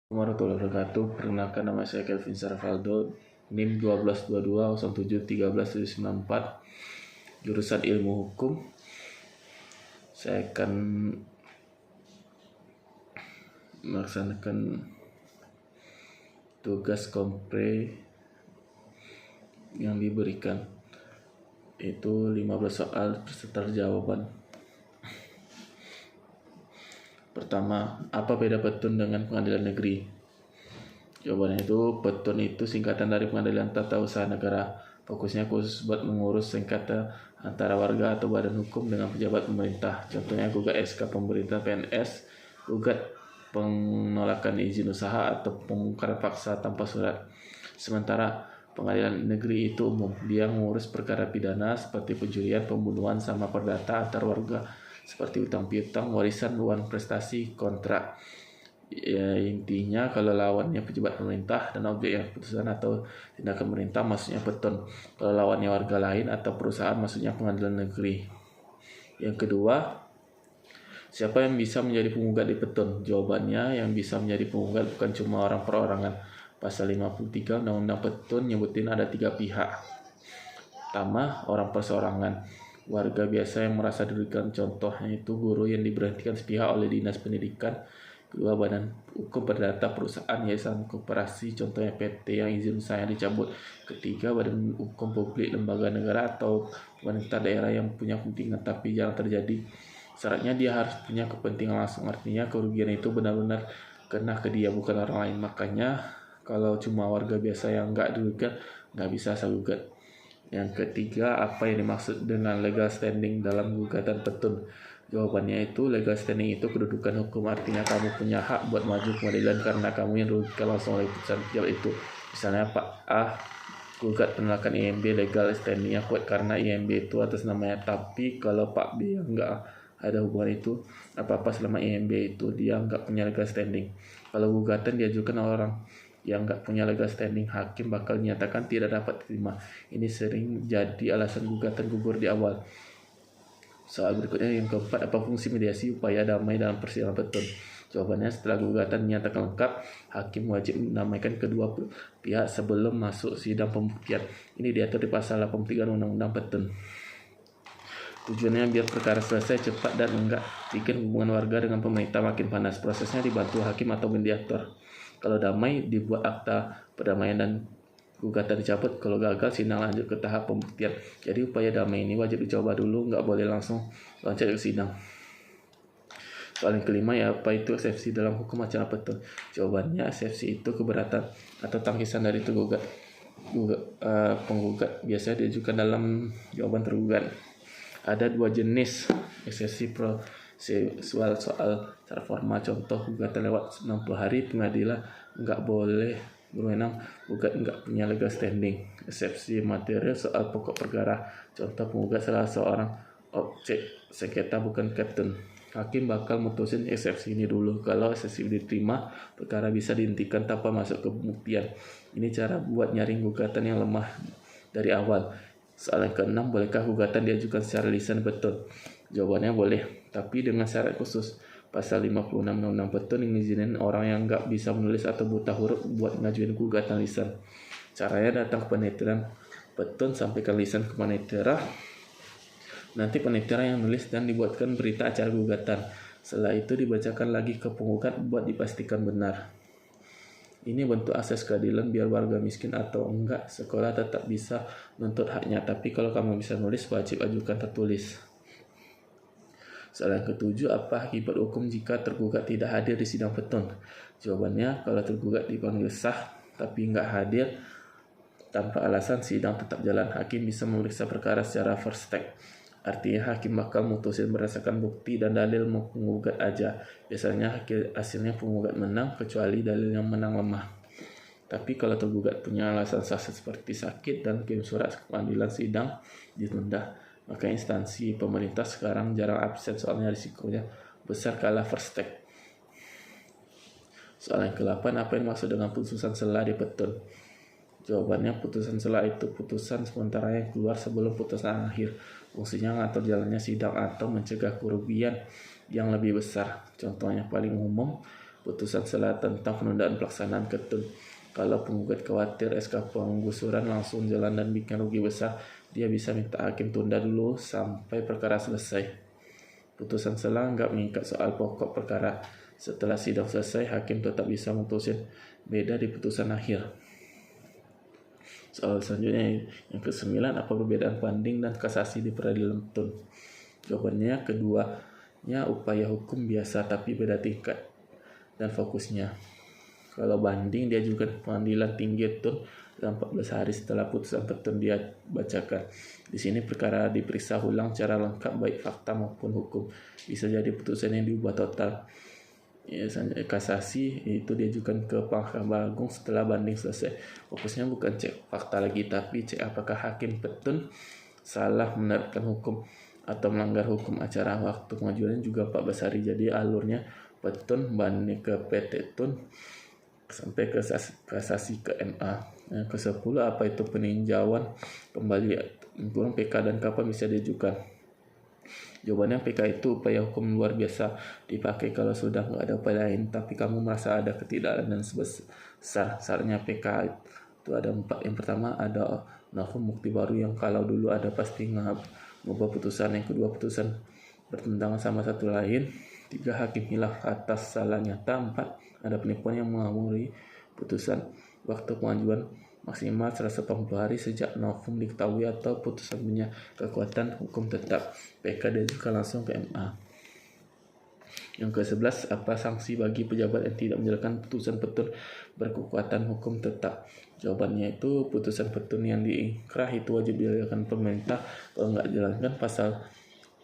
Warahmatullahi wabarakatuh. Perkenalkan, nama saya Kelvin Sarvaldo, NIM 1222071374, jurusan Ilmu Hukum. Saya akan melaksanakan tugas kompre yang diberikan, itu 15 soal beserta jawaban. Pertama, apa beda petun dengan pengadilan negeri? Jawabannya itu, petun itu singkatan dari Pengadilan Tata Usaha Negara. Fokusnya khusus buat mengurus sengketa antara warga atau badan hukum dengan pejabat pemerintah. Contohnya gugat SK pemerintah PNS, gugat penolakan izin usaha atau pembongkaran paksa tanpa surat. Sementara pengadilan negeri itu umum, dia mengurus perkara pidana seperti pencurian, pembunuhan, sama perdata antar warga seperti utang piutang, warisan, uang prestasi, kontrak. Ya, intinya kalau lawannya pejabat pemerintah dan objek yang keputusan atau tindakan pemerintah maksudnya petun. Kalau lawannya warga lain atau perusahaan maksudnya pengadilan negeri. Yang kedua, siapa yang bisa menjadi penggugat di petun? Jawabannya, yang bisa menjadi penggugat bukan cuma orang perorangan. Pasal 53 Undang-Undang Petun nyebutin ada 3 pihak. Pertama, orang perseorangan. Warga biasa yang merasa dirugikan, contohnya itu guru yang diberhentikan sepihak oleh Dinas Pendidikan. Kedua, badan hukum perdata, perusahaan, yayasan, koperasi, contohnya PT yang izin usahanya dicabut. Ketiga, badan hukum publik, lembaga negara atau pemerintah daerah yang punya kepentingan tapi jarang terjadi. Syaratnya dia harus punya kepentingan langsung, artinya kerugian itu benar-benar kena ke dia bukan orang lain. Makanya kalau cuma warga biasa yang nggak dirugikan, nggak bisa gugat. Yang ketiga, apa yang dimaksud dengan legal standing dalam gugatan petun? Jawabannya itu, legal standing itu kedudukan hukum, artinya kamu punya hak buat maju ke pengadilan karena kamu yang dirugikan langsung oleh putusan pejabat itu. Misalnya Pak A gugat penolakan IMB, legal standingnya kuat karena IMB itu atas namanya. Tapi kalau Pak B yang nggak ada hubungan itu apa-apa selama IMB itu dia nggak punya legal standing. Kalau gugatan diajukan orang yang nggak punya legal standing, hakim bakal menyatakan tidak dapat diterima. Ini sering jadi alasan gugatan gugur di awal. Soal berikutnya yang keempat, apa fungsi mediasi upaya damai dalam persidangan petun? Jawabannya, setelah gugatan dinyatakan lengkap, hakim wajib mendamaikan kedua pihak sebelum masuk sidang pembuktian. Ini diatur di pasal 83 Undang-Undang Petun. Tujuannya biar perkara selesai cepat dan enggak bikin hubungan warga dengan pemerintah makin panas. Prosesnya dibantu hakim atau mediator. Kalau damai, dibuat akta perdamaian dan gugatan dicabut. Kalau gagal, sidang lanjut ke tahap pembuktian. Jadi upaya damai ini wajib dicoba dulu, nggak boleh langsung loncat ke sidang. Soal yang kelima, ya apa itu eksepsi dalam hukum acara petun? Jawabannya, eksepsi itu keberatan atau tangkisan dari tergugat. Penggugat biasanya diajukan dalam jawaban tergugat. Ada 2 jenis eksepsi prosesual soal secara formal. Contoh, gugatan lewat 90 hari, pengadilan nggak boleh berwenang gugat nggak punya legal standing. Eksepsi material soal pokok perkara. Contoh, penggugat salah seorang objek sengketa bukan kapten. Hakim bakal mutusin eksepsi ini dulu. Kalau eksepsi diterima, perkara bisa dihentikan tanpa masuk ke pembuktian. Ini cara buat nyaring gugatan yang lemah dari awal. Soal yang keenam, bolehkah gugatan diajukan secara lisan petun? Jawabannya boleh, tapi dengan syarat khusus. Pasal 56 Undang-Undang Petun ngizinin orang yang nggak bisa menulis atau buta huruf buat ngajuin gugatan lisan. Caranya datang ke panitera petun, sampaikan lisan ke panitera. Nanti panitera yang nulis dan dibuatkan berita acara gugatan. Setelah itu dibacakan lagi ke penggugat buat dipastikan benar. Ini bentuk akses keadilan biar warga miskin atau enggak sekolah tetap bisa menuntut haknya. Tapi kalau kamu bisa nulis, wajib ajukan tertulis. Soal yang ketujuh, apa akibat hukum jika tergugat tidak hadir di sidang petun? Jawabannya, kalau tergugat dipanggil sah tapi enggak hadir tanpa alasan, sidang tetap jalan. Hakim bisa memeriksa perkara secara first take. Artinya hakim bakal mutusin berdasarkan bukti dan dalil penggugat aja. Biasanya hasilnya penggugat menang kecuali dalil yang menang lemah. Tapi kalau tergugat punya alasan sah seperti sakit dan kirim surat ke pengadilan, sidang ditunda. Maka instansi pemerintah sekarang jarang absen, soalnya risikonya besar kalah first take. Soal yang ke-8, apa yang maksud dengan putusan sela di petun? Jawabannya, putusan sela itu putusan sementara yang keluar sebelum putusan akhir. Fungsinya ngatur jalannya sidang atau mencegah kerugian yang lebih besar. Contohnya paling umum, putusan sela tentang penundaan pelaksanaan ketun. Kalau penggugat khawatir SK penggusuran langsung jalan dan bikin rugi besar, dia bisa minta hakim tunda dulu sampai perkara selesai. Putusan sela nggak mengikat soal pokok perkara. Setelah sidang selesai, hakim tetap bisa memutusin beda di putusan akhir. Soal selanjutnya yang ke-9, apa perbedaan banding dan kasasi di peradilan petun? Jawabannya keduanya upaya hukum biasa tapi beda tingkat dan fokusnya. Kalau banding diajukan pengadilan tinggi petun dalam 14 hari setelah putusan petun dia bacakan. Di sini perkara diperiksa ulang secara lengkap baik fakta maupun hukum. Bisa jadi putusan yang diubah total. Kasasi itu diajukan ke Mahkamah Agung setelah banding selesai. Fokusnya bukan cek fakta lagi, tapi cek apakah hakim petun salah menerapkan hukum atau melanggar hukum acara. Waktu pengajuannya juga 14 hari. Jadi alurnya petun banding ke PT Tun sampai ke kasasi ke MA. Yang ke-10, apa itu peninjauan kembali kurang PK dan kapan bisa diajukan? Jawabannya PK itu upaya hukum luar biasa dipakai kalau sudah nggak ada upaya lain tapi kamu merasa ada ketidakadilan sebesar syaratnya PK itu ada 4. Yang pertama ada novum bukti baru yang kalau dulu ada pasti mengubah putusan. Yang kedua, putusan bertentangan sama satu lain. 3, hakim hilaf atas salah nyata. 4, ada penipuan yang mengakhiri putusan. Waktu pengajuan maksimal 180 hari sejak novum diketahui atau putusan punya kekuatan hukum tetap. PK diajukan langsung ke MA. Yang ke-11, apa sanksi bagi pejabat yang tidak menjalankan putusan petun berkekuatan hukum tetap? Jawabannya itu putusan petun yang diikrah itu wajib dijalankan pemerintah. Kalau nggak dijalankan pasal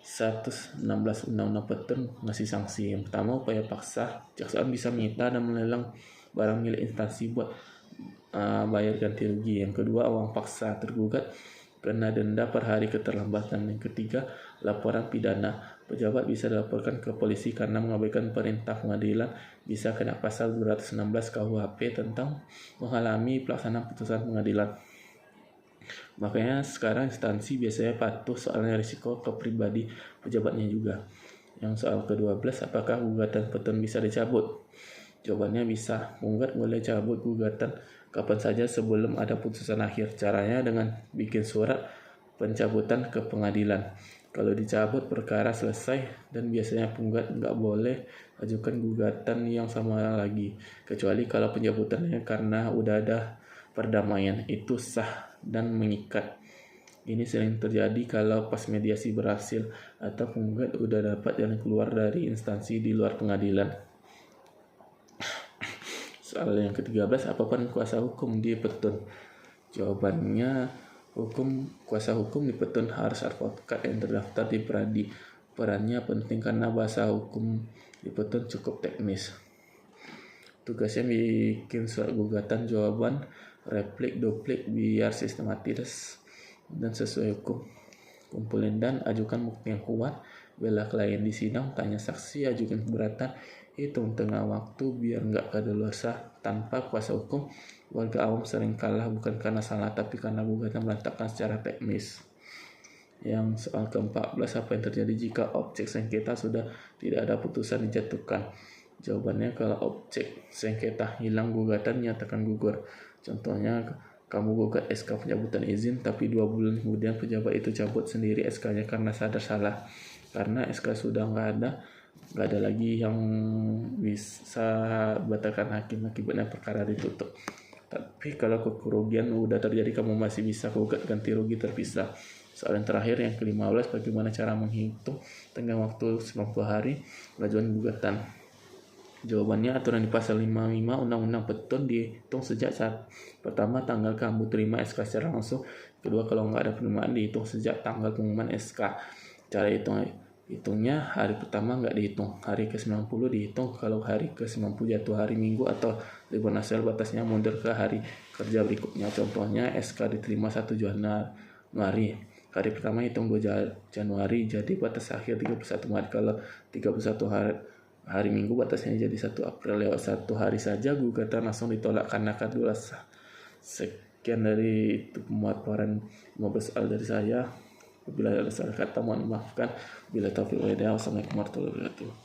116 Undang-Undang Petun ngasih sanksi. Yang pertama, upaya paksa. Kejaksaan bisa menyita dan melelang barang milik instansi buat bayar ganti rugi. Yang kedua, uang paksa. Tergugat kena denda per hari keterlambatan. Yang ketiga, laporan pidana. Pejabat bisa dilaporkan ke polisi karena mengabaikan perintah pengadilan, bisa kena pasal 216 KUHP tentang menghalangi pelaksanaan putusan pengadilan. Makanya sekarang instansi biasanya patuh soalnya risiko ke pribadi pejabatnya juga. Yang soal ke-12, apakah gugatan petun bisa dicabut? Jawabannya bisa. Penggugat boleh cabut gugatan kapan saja sebelum ada putusan akhir. Caranya dengan bikin surat pencabutan ke pengadilan. Kalau dicabut perkara selesai dan biasanya penggugat nggak boleh ajukan gugatan yang sama lagi. Kecuali kalau pencabutannya karena udah ada perdamaian, itu sah dan mengikat. Ini sering terjadi kalau pas mediasi berhasil atau penggugat udah dapat jalan keluar dari instansi di luar pengadilan. Soal yang ke-13, apa peran kuasa hukum di petun? Jawabannya, kuasa hukum di petun harus advokat yang terdaftar di Pradi. Perannya penting karena bahasa hukum di petun cukup teknis. Tugasnya bikin surat gugatan, jawaban, replik, duplik biar sistematis dan sesuai hukum. Kumpulin dan ajukan bukti yang kuat, bela klien di sidang, tanya saksi, ajukan keberatan, hitung tengah waktu biar nggak kadaluarsa. Tanpa kuasa hukum, warga awam sering kalah bukan karena salah tapi karena gugatan berantakan secara teknis. Yang soal ke-14, apa yang terjadi jika objek sengketa sudah tidak ada putusan dijatuhkan? Jawabannya, kalau objek sengketa hilang, gugatan nyatakan gugur. Contohnya, kamu gugat SK pencabutan izin, tapi 2 bulan kemudian pejabat itu cabut sendiri SK-nya karena sadar salah. Karena SK sudah nggak ada lagi yang bisa batalkan hakim, akibatnya perkara ditutup. Tapi kalau kerugian udah terjadi, kamu masih bisa gugat ganti rugi terpisah. Soal yang terakhir, yang ke-15, bagaimana cara menghitung tenggang waktu 90 hari pengajuan gugatan? Jawabannya, aturan di pasal 55 Undang-Undang Petun dihitung sejak saat pertama tanggal kamu terima SK secara langsung. Kedua, kalau nggak ada penerimaan dihitung sejak tanggal pengumuman SK. Cara hitungnya, hari pertama nggak dihitung, hari ke-90 dihitung kalau hari ke-90 jatuh hari Minggu atau libur nasional, batasnya mundur ke hari kerja berikutnya. Contohnya, SK diterima 1 Januari, hari pertama hitung 2 Januari, jadi batas akhir 31 Maret. Kalau 31 hari Minggu, batasnya jadi 1 April. Lewat 1 hari saja gugatan langsung ditolak karena kadulasa. Sekian dari itu pemaparan 15 soal dari saya. Bila ada salah kata mohon dimaafkan. Bila taufiq wal hidayah. Wassalamualaikum warahmatullahi wabarakatuh.